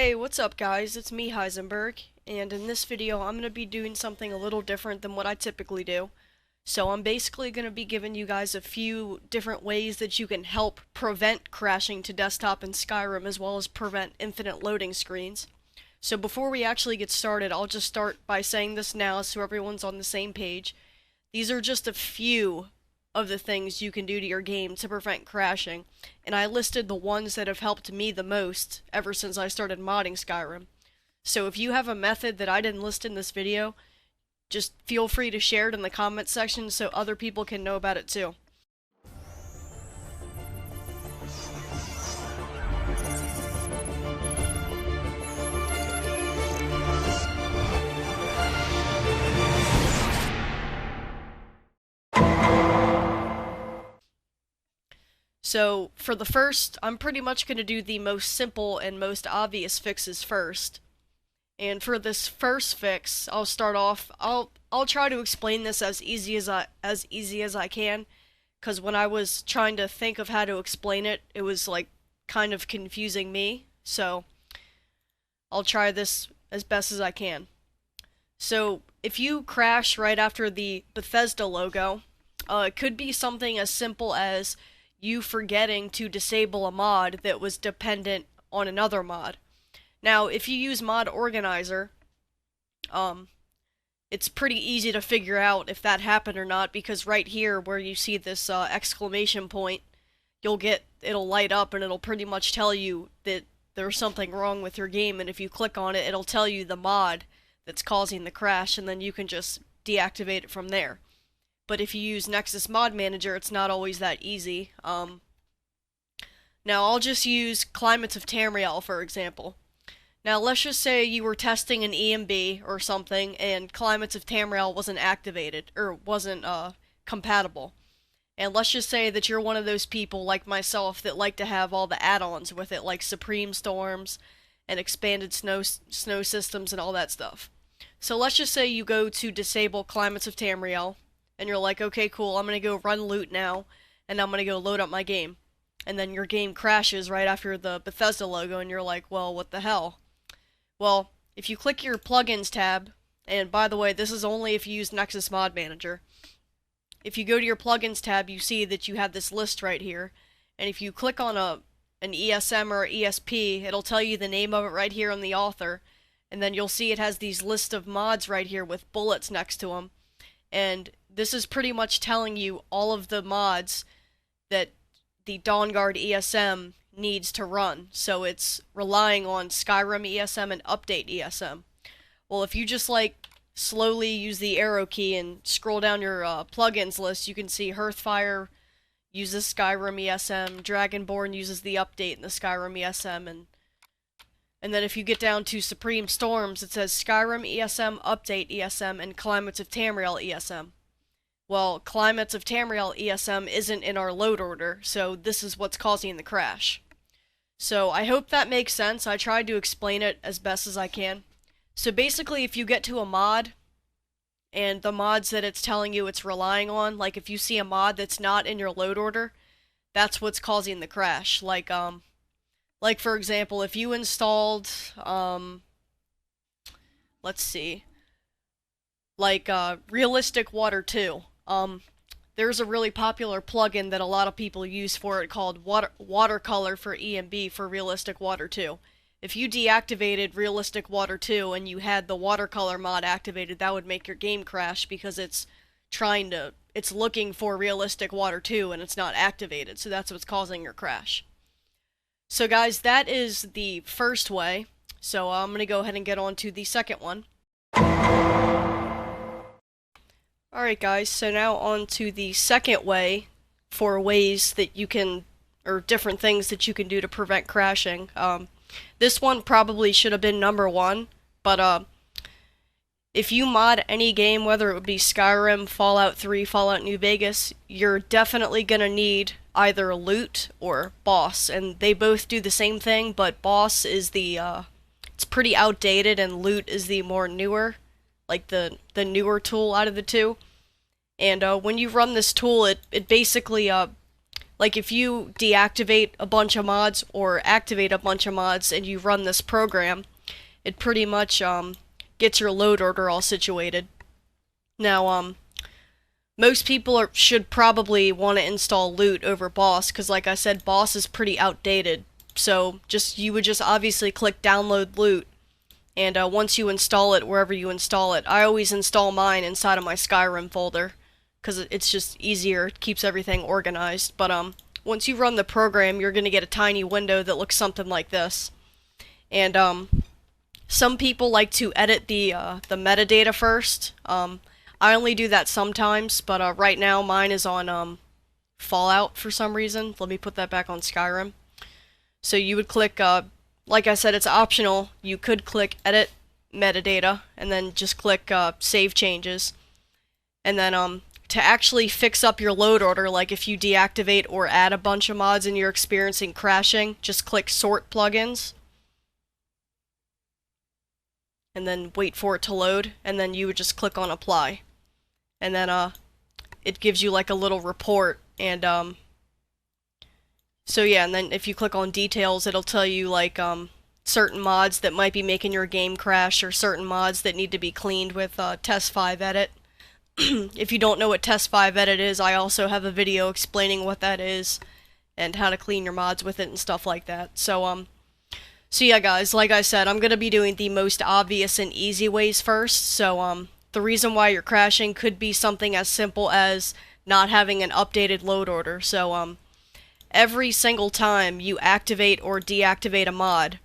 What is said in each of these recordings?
Hey, what's up guys? It's me, Heisennburgg, and in this video I'm going to be doing something a little different than what I typically do. So I'm basically going to be giving you guys a few different ways that you can help prevent crashing to desktop in Skyrim, as well as prevent infinite loading screens. So before we actually get started, I'll just start by saying this now so everyone's on the same page. These are just a few of the things you can do to your game to prevent crashing, and I listed the ones that have helped me the most ever since I started modding Skyrim. So if you have a method that I didn't list in this video, just feel free to share it in the comments section so other people can know about it too. So for the first, I'm pretty much going to do the most simple and most obvious fixes first. And for this first fix, I'll start off. I'll try to explain this as easy as I can, because when I was trying to think of how to explain it, it was like kind of confusing me. So I'll try this as best as I can. So if you crash right after the Bethesda logo, it could be something as simple as you forgetting to disable a mod that was dependent on another mod. Now, if you use Mod Organizer, it's pretty easy to figure out if that happened or not, because right here where you see this exclamation point, it'll light up and it'll pretty much tell you that there's something wrong with your game, and if you click on it, it'll tell you the mod that's causing the crash, and then you can just deactivate it from there. But if you use Nexus Mod Manager, it's not always that easy. Now, I'll just use Climates of Tamriel, for example. Now, let's just say you were testing an EMB or something, and Climates of Tamriel wasn't activated, or wasn't compatible. And let's just say that you're one of those people, like myself, that like to have all the add-ons with it, like Supreme Storms, and Expanded Snow Systems, and all that stuff. So let's just say you go to disable Climates of Tamriel, and you're like, okay, cool, I'm gonna go run loot now, and I'm gonna go load up my game. And then your game crashes right after the Bethesda logo, and you're like, well, what the hell? Well, if you click your plugins tab, and by the way, this is only if you use Nexus Mod Manager. If you go to your plugins tab, you see that you have this list right here, and if you click on an ESM or ESP, it'll tell you the name of it right here on the author, and then you'll see it has these list of mods right here with bullets next to them, and this is pretty much telling you all of the mods that the Dawnguard ESM needs to run. So it's relying on Skyrim ESM and Update ESM. Well, if you just like slowly use the arrow key and scroll down your plugins list, you can see Hearthfire uses Skyrim ESM, Dragonborn uses the update in the Skyrim ESM, and then if you get down to Supreme Storms, it says Skyrim ESM, Update ESM, and Climates of Tamriel ESM. Well, Climates of Tamriel ESM isn't in our load order, so this is what's causing the crash. So I hope that makes sense. I tried to explain it as best as I can. So basically, if you get to a mod, and the mods that it's telling you it's relying on, like if you see a mod that's not in your load order, that's what's causing the crash. Like for example, if you installed, let's see, like Realistic Water 2. There's a really popular plugin that a lot of people use for it called Watercolor for EMB for Realistic Water 2. If you deactivated Realistic Water 2 and you had the Watercolor mod activated, that would make your game crash because it's looking for Realistic Water 2 and it's not activated, so that's what's causing your crash. So guys, that is the first way. So I'm going to go ahead and get on to the second one. Alright guys, so now on to the second way for ways that you can, or different things that you can do to prevent crashing. This one probably should have been number one, but if you mod any game, whether it would be Skyrim, Fallout 3, Fallout New Vegas, you're definitely gonna need either loot or boss, and they both do the same thing, but boss is it's pretty outdated, and loot is the more newer, like the newer tool out of the two. And when you run this tool, it basically like if you deactivate a bunch of mods or activate a bunch of mods and you run this program, it pretty much gets your load order all situated. Now, most people should probably want to install Loot over Boss, because like I said, Boss is pretty outdated. So you would just obviously click download Loot, and once you install it, wherever you install it, I always install mine inside of my Skyrim folder, because it's just easier, it keeps everything organized. But once you run the program, you're going to get a tiny window that looks something like this. And some people like to edit the metadata first. I only do that sometimes, but right now mine is on Fallout for some reason. Let me put that back on Skyrim. So you would click, like I said, it's optional. You could click Edit Metadata, and then just click Save Changes. And then to actually fix up your load order, like if you deactivate or add a bunch of mods and you're experiencing crashing, just click Sort Plugins. And then wait for it to load, and then you would just click on Apply. And then it gives you like a little report, and so yeah, and then if you click on details, it'll tell you like certain mods that might be making your game crash, or certain mods that need to be cleaned with Test 5 Edit. If you don't know what Test 5 Edit is, I also have a video explaining what that is and how to clean your mods with it and stuff like that. So yeah guys, like I said, I'm gonna be doing the most obvious and easy ways first. So the reason why you're crashing could be something as simple as not having an updated load order. So every single time you activate or deactivate a mod,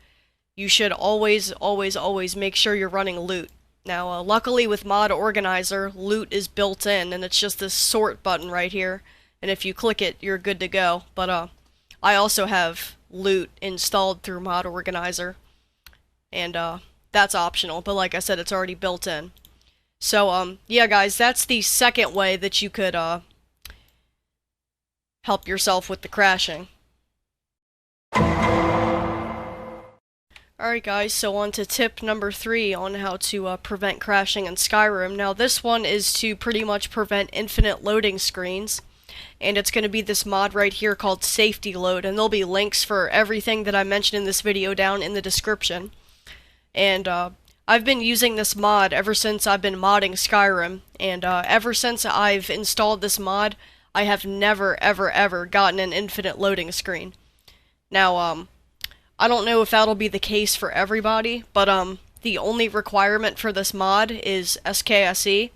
you should always make sure you're running Loot. Now luckily with Mod Organizer, Loot is built in, and it's just this sort button right here, and if you click it, you're good to go. But I also have Loot installed through Mod Organizer, and that's optional, but like I said, it's already built in. So yeah guys, that's the second way that you could help yourself with the crashing. Alright guys, so on to tip number 3 on how to prevent crashing in Skyrim. Now this one is to pretty much prevent infinite loading screens, and it's going to be this mod right here called Safety Load, and there'll be links for everything that I mentioned in this video down in the description. And I've been using this mod ever since I've been modding Skyrim, and ever since I've installed this mod, I have never ever gotten an infinite loading screen. Now I don't know if that'll be the case for everybody, but the only requirement for this mod is SKSE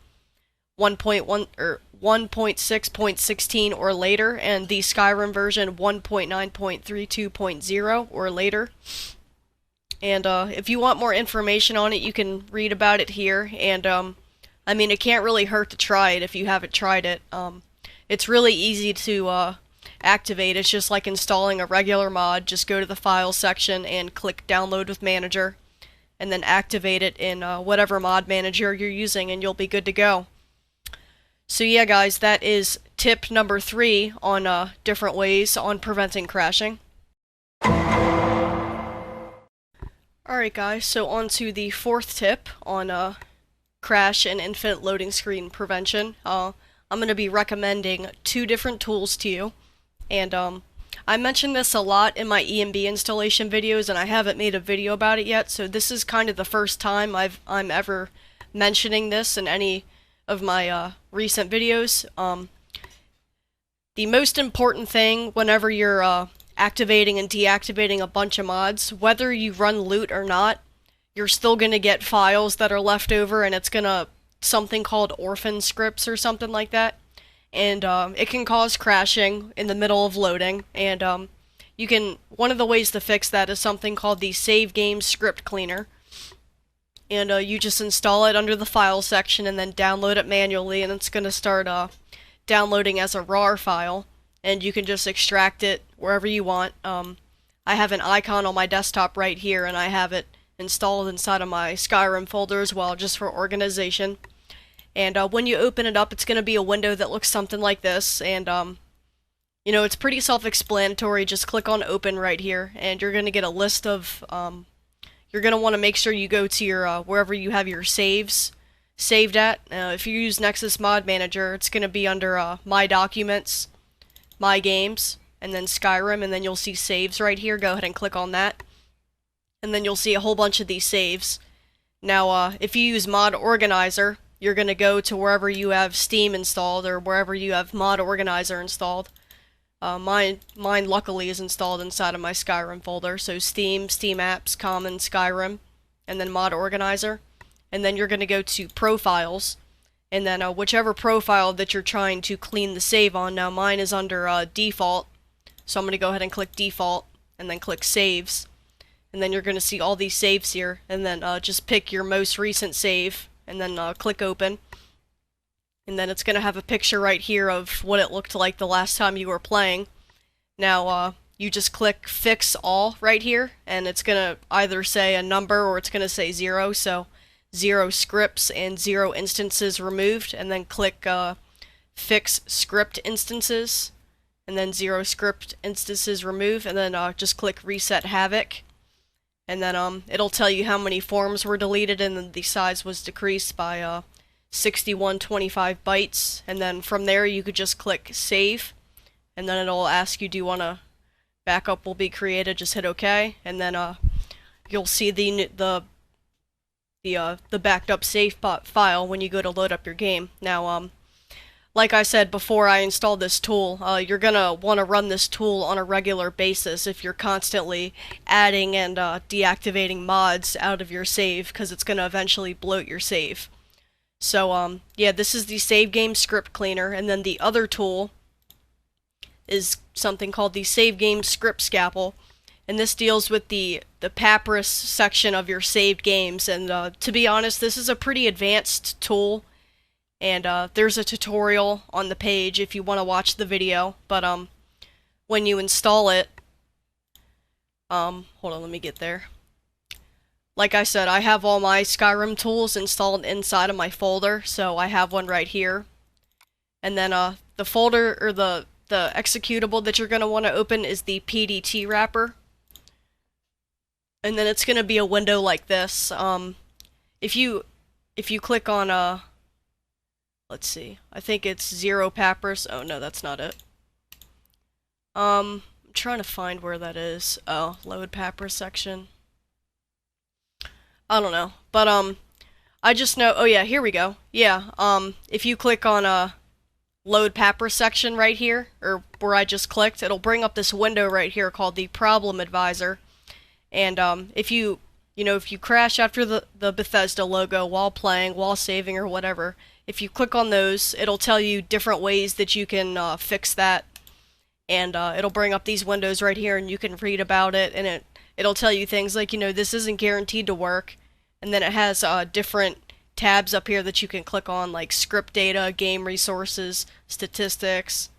1.1 or 1.6.16 or later, and the Skyrim version 1.9.32.0 or later. And if you want more information on it, you can read about it here. And I mean, it can't really hurt to try it if you haven't tried it. It's really easy to activate. It's just like installing a regular mod. Just go to the Files section and click Download with Manager, and then activate it in whatever mod manager you're using, and you'll be good to go. So yeah guys, that is tip number 3 on different ways on preventing crashing. Alright guys, so on to the 4th tip on crash and infinite loading screen prevention. I'm going to be recommending 2 different tools to you, and I mentioned this a lot in my ENB installation videos, and I haven't made a video about it yet, so this is kind of the first time I'm ever mentioning this in any of my recent videos. The most important thing whenever you're activating and deactivating a bunch of mods, whether you run Loot or not, you're still going to get files that are left over, and it's going to something called orphan scripts or something like that, and it can cause crashing in the middle of loading. And one of the ways to fix that is something called the Save Game Script Cleaner, and you just install it under the File section and then download it manually, and it's going to start downloading as a RAR file, and you can just extract it wherever you want. I have an icon on my desktop right here, and I have it installed inside of my Skyrim folder as well, just for organization. And when you open it up, it's going to be a window that looks something like this, and you know, it's pretty self-explanatory. Just click on Open right here, and you're going to get a list of you're going to want to make sure you go to your wherever you have your saves saved at. If you use Nexus Mod Manager, it's going to be under My Documents, My Games, and then Skyrim, and then you'll see saves right here. Go ahead and click on that. And then you'll see a whole bunch of these saves. Now, if you use Mod Organizer, you're going to go to wherever you have Steam installed or wherever you have Mod Organizer installed. Mine luckily is installed inside of my Skyrim folder. So Steam, Steam Apps, Common, Skyrim, and then Mod Organizer. And then you're going to go to Profiles. And then whichever profile that you're trying to clean the save on. Now mine is under Default. So I'm going to go ahead and click Default and then click Saves. And then you're going to see all these saves here, and then just pick your most recent save, and then click Open. And then it's going to have a picture right here of what it looked like the last time you were playing. Now, you just click Fix All right here, and it's going to either say a number or it's going to say 0, so 0 scripts and 0 instances removed, and then click Fix Script Instances, and then 0 script instances removed, and then just click Reset Havoc. And then it'll tell you how many forms were deleted, and then the size was decreased by 6125 bytes. And then from there you could just click Save, and then it'll ask you, do you want a backup will be created? Just hit OK, and then you'll see the backed up save file when you go to load up your game. Now like I said before I installed this tool, you're going to want to run this tool on a regular basis if you're constantly adding and deactivating mods out of your save, because it's going to eventually bloat your save. So, yeah, this is the Save Game Script Cleaner, and then the other tool is something called the Save Game Script Scalpel, and this deals with the papyrus section of your saved games, and to be honest, this is a pretty advanced tool. And there's a tutorial on the page if you want to watch the video, but when you install it, hold on, let me get there. Like I said, I have all my Skyrim tools installed inside of my folder, so I have one right here. And then the folder, or the executable that you're going to want to open is the PDT wrapper. And then it's going to be a window like this. If you click on let's see, I think it's 0 papyrus. Oh no, that's not it. I'm trying to find where that is. Oh, load papyrus section. I don't know, but I just know. Oh yeah, here we go. Yeah, if you click on load papyrus section right here, or where I just clicked, it'll bring up this window right here called the Problem Advisor. And if you crash after the Bethesda logo while playing, while saving, or whatever, if you click on those, it'll tell you different ways that you can fix that. And it'll bring up these windows right here, and you can read about it, and it'll tell you things like, this isn't guaranteed to work. And then it has different tabs up here that you can click on, like script data, game resources, statistics,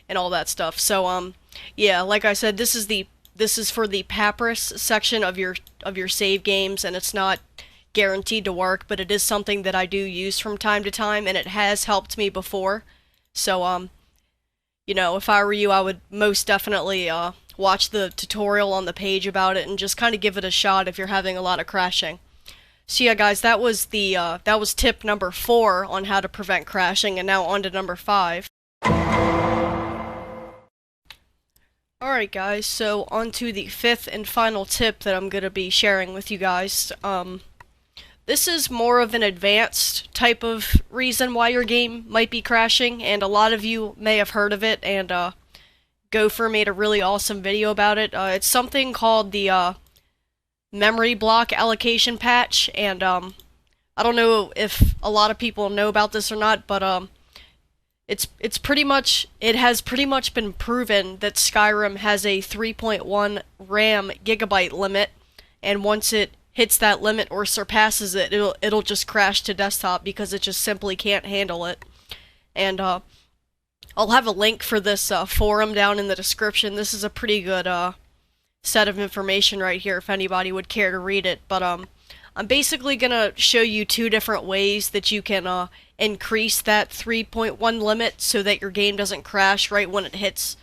and all that stuff. So yeah, like I said, this is for the papyrus section of your save games, and it's not guaranteed to work, but it is something that I do use from time to time, and it has helped me before. So if I were you, I would most definitely watch the tutorial on the page about it and just kind of give it a shot if you're having a lot of crashing. So yeah, guys, that was tip number 4 on how to prevent crashing, and now on to number 5. Alright guys, so on to the 5th and final tip that I'm going to be sharing with you guys. This is more of an advanced type of reason why your game might be crashing, and a lot of you may have heard of it, and Gopher made a really awesome video about it. It's something called the memory block allocation patch, and I don't know if a lot of people know about this or not, but it has pretty much been proven that Skyrim has a 3.1 RAM gigabyte limit, and once it hits that limit or surpasses it, it'll just crash to desktop because it just simply can't handle it. And I'll have a link for this forum down in the description. This is a pretty good set of information right here if anybody would care to read it. But I'm basically gonna show you 2 different ways that you can increase that 3.1 limit so that your game doesn't crash right when it hits.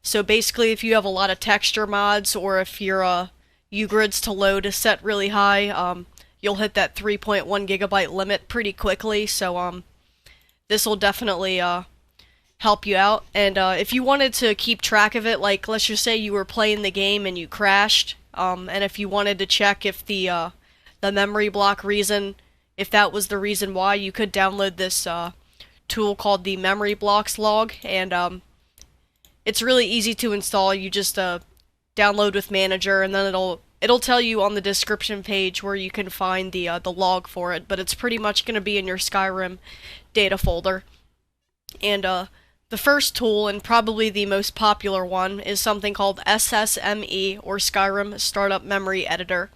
So basically, if you have a lot of texture mods, or if your UGrids to load is set really high, you'll hit that 3.1 gigabyte limit pretty quickly. So this will definitely help you out. And if you wanted to keep track of it, like let's just say you were playing the game and you crashed, and if you wanted to check if the memory block reason, if that was the reason why, you could download this tool called the memory blocks log, and it's really easy to install. You just download with manager, and then it'll tell you on the description page where you can find the log for it, but it's pretty much going to be in your Skyrim data folder. And the first tool, and probably the most popular one, is something called SSME, or Skyrim Startup Memory Editor.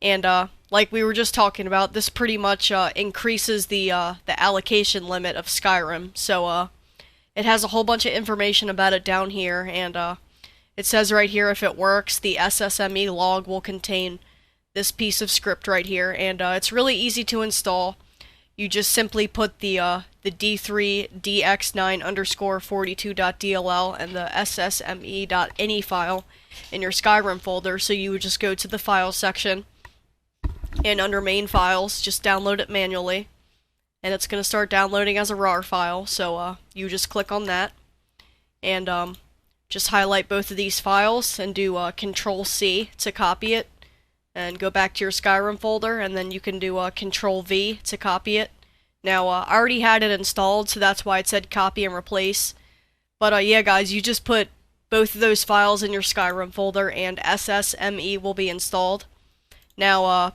And like we were just talking about, this pretty much increases the allocation limit of Skyrim. So it has a whole bunch of information about it down here, and it says right here if it works, the SSME log will contain this piece of script right here, and it's really easy to install. You just simply put the d3dx9_42.dll and the SSME.ini file in your Skyrim folder. So you would just go to the Files section, and under Main Files, just download it manually, and it's going to start downloading as a RAR file. So you just click on that, and just highlight both of these files and do Control-C to copy it, and go back to your Skyrim folder, and then you can do Control-V to copy it. Now, I already had it installed, so that's why it said copy and replace. But yeah, guys, you just put both of those files in your Skyrim folder, and SSME will be installed. Now,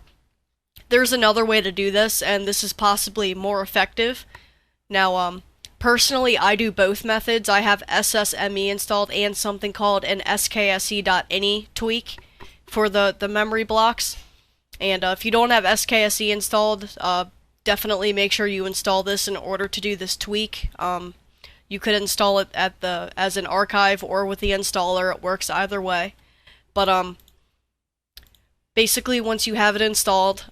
there's another way to do this, and this is possibly more effective. Now, personally, I do both methods. I have SSME installed and something called an SKSE.ini Tweak for the memory blocks. And if you don't have SKSE installed, definitely make sure you install this in order to do this tweak. You could install it as an archive or with the installer. It works either way. But basically, once you have it installed,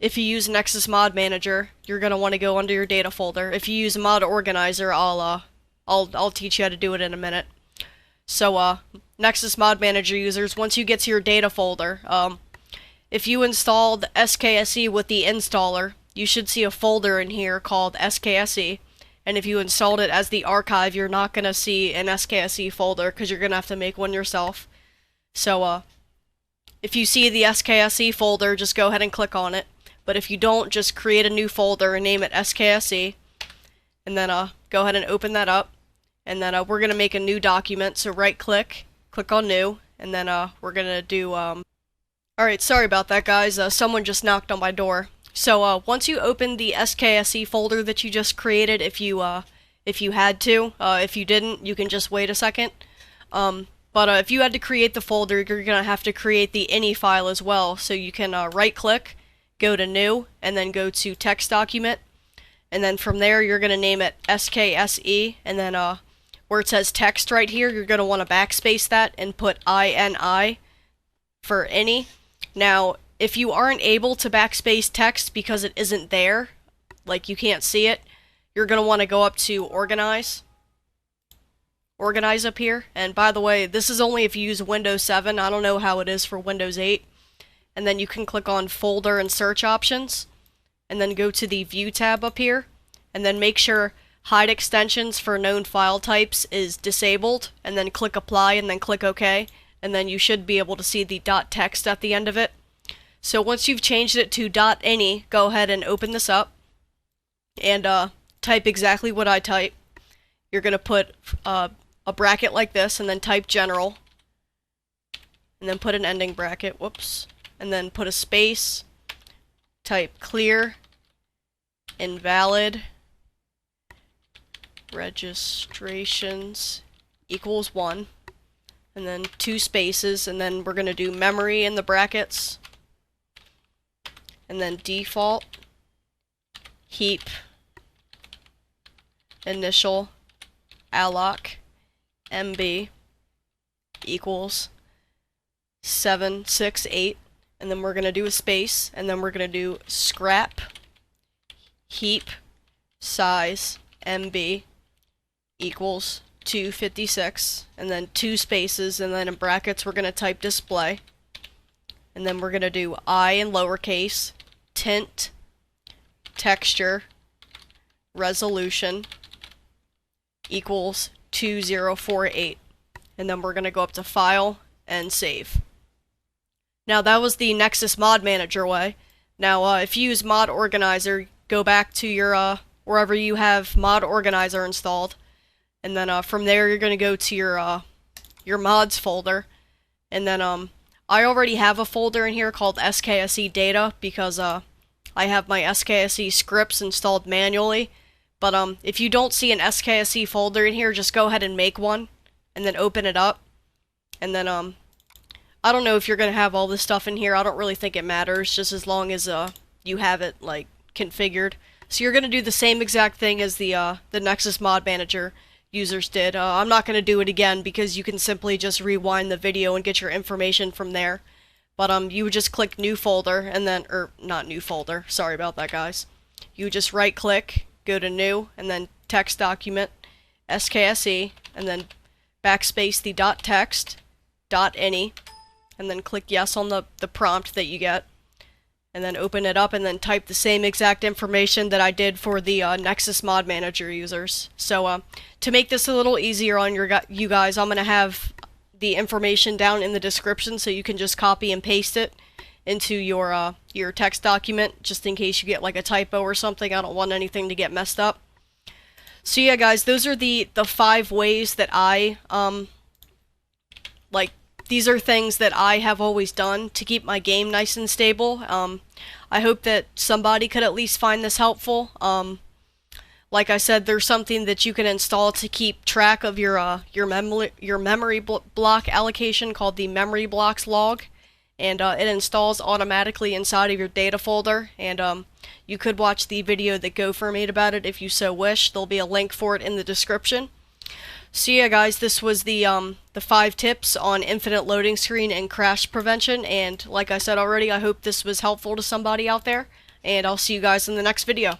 if you use Nexus Mod Manager, you're gonna want to go under your data folder. If you use Mod Organizer, I'll teach you how to do it in a minute. So Nexus Mod Manager users, once you get to your data folder, if you installed SKSE with the installer, you should see a folder in here called SKSE. And if you installed it as the archive, you're not gonna see an SKSE folder because you're gonna have to make one yourself. So if you see the SKSE folder, just go ahead and click on it. But if you don't, just create a new folder and name it SKSE, and then go ahead and open that up. And then we're gonna make a new document. So right click, click on New, and then we're gonna do. Alright, sorry about that, guys. Someone just knocked on my door. So once you open the SKSE folder that you just created, if you had to, if you didn't, you can just wait a second. But if you had to create the folder, you're gonna have to create the ini file as well. So you can right click, go to New, and then go to Text Document, and then from there you're gonna name it SKSE, and then where it says text right here, you're gonna want to backspace that and put INI for ini. Now, if you aren't able to backspace text because it isn't there, like you can't see it, you're going to want to go up to Organize up here. And by the way, this is only if you use Windows 7. I don't know how it is for Windows 8. And then you can click on Folder and Search Options, and then go to the View tab up here, and then make sure Hide Extensions for Known File Types is disabled, and then click Apply, and then click OK, and then you should be able to see the .text at the end of it. So once you've changed it to .ini, go ahead and open this up, and type exactly what I type. You're going to put a bracket like this, and then type General, and then put an ending bracket, whoops, and then put a space, type ClearInvalidRegistrations equals 1, and then 2 spaces, and then we're going to do memory in the brackets, and then default heap initial ALLOC.MB equals 768, and then we're going to do a space, and then we're going to do ScrapHeapSizeMB equals 256, and then 2 spaces, and then in brackets we're going to type display, and then we're going to do I in lowercase, TintTextureResolution equals 2048. And then we're going to go up to File and Save. Now that was the Nexus Mod Manager way. Now if you use Mod Organizer, go back to your wherever you have Mod Organizer installed, and then from there you're going to go to your mods folder, and then I already have a folder in here called SKSE Data because I have my SKSE scripts installed manually. But if you don't see an SKSE folder in here, just go ahead and make one, and then open it up, and then I don't know if you're gonna have all this stuff in here. I don't really think it matters, just as long as you have it like configured. So you're gonna do the same exact thing as the Nexus Mod Manager users did. I'm not gonna do it again because you can simply just rewind the video and get your information from there. But you would just click New Folder, and then, or not New Folder. Sorry about that, guys. You just right click, go to New, and then Text Document, SKSE, and then backspace the .text, .ini. And then click yes on the prompt that you get, and then open it up and then type the same exact information that I did for the Nexus Mod Manager users. So to make this a little easier on you guys, I'm going to have the information down in the description so you can just copy and paste it into your text document, just in case you get like a typo or something. I don't want anything to get messed up. So yeah guys, those are the 5 ways that I these are things that I have always done to keep my game nice and stable. I hope that somebody could at least find this helpful. Like I said, there's something that you can install to keep track of your memory block allocation called the memory blocks log, and it installs automatically inside of your data folder. And you could watch the video that Gopher made about it if you so wish. There'll be a link for it in the description. So yeah guys, this was the 5 tips on infinite loading screen and crash prevention, and like I said already, I hope this was helpful to somebody out there, and I'll see you guys in the next video.